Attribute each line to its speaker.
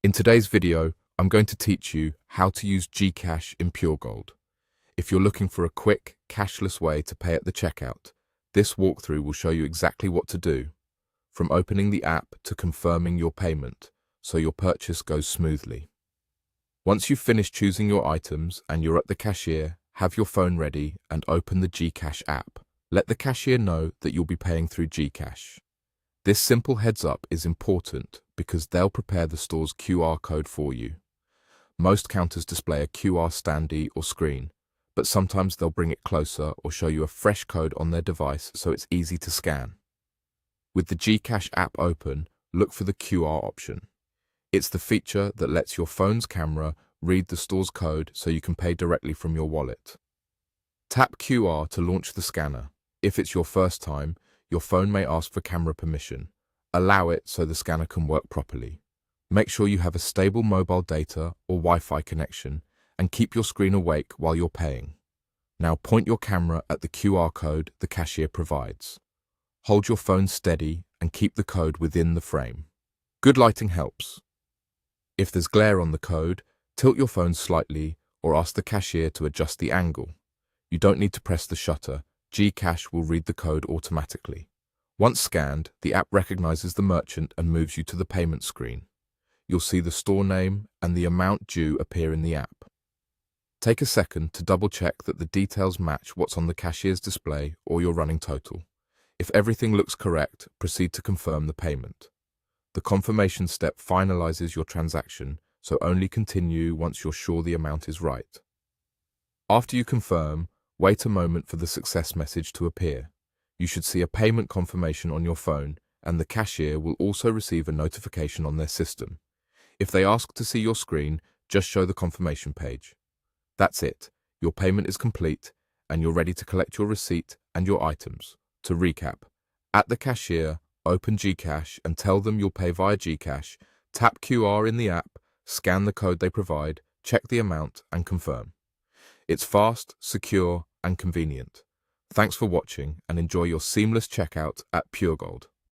Speaker 1: In today's video, I'm going to teach you how to use GCash in Puregold. If you're looking for a quick, cashless way to pay at the checkout, this walkthrough will show you exactly what to do, from opening the app to confirming your payment, so your purchase goes smoothly. Once you've finished choosing your items and you're at the cashier, have your phone ready and open the GCash app. Let the cashier know that you'll be paying through GCash. This simple heads up is important because they'll prepare the store's QR code for you. Most counters display a QR standee or screen, but sometimes they'll bring it closer or show you a fresh code on their device so it's easy to scan. With the GCash app open, look for the QR option. It's the feature that lets your phone's camera read the store's code so you can pay directly from your wallet. Tap QR to launch the scanner. If it's your first time, your phone may ask for camera permission. Allow it so the scanner can work properly. Make sure you have a stable mobile data or Wi-Fi connection and keep your screen awake while you're paying. Now point your camera at the QR code the cashier provides. Hold your phone steady and keep the code within the frame. Good lighting helps. If there's glare on the code, tilt your phone slightly or ask the cashier to adjust the angle. You don't need to press the shutter. GCash will read the code automatically. Once scanned, the app recognizes the merchant and moves you to the payment screen. You'll see the store name and the amount due appear in the app. Take a second to double-check that the details match what's on the cashier's display or your running total. If everything looks correct, proceed to confirm the payment. The confirmation step finalizes your transaction, so only continue once you're sure the amount is right. After you confirm, wait a moment for the success message to appear. You should see a payment confirmation on your phone, and the cashier will also receive a notification on their system. If they ask to see your screen, just show the confirmation page. That's it. Your payment is complete, and you're ready to collect your receipt and your items. To recap, at the cashier, open GCash and tell them you'll pay via GCash, tap QR in the app, scan the code they provide, check the amount, and confirm. It's fast, secure, and convenient. Thanks for watching and enjoy your seamless checkout at Puregold.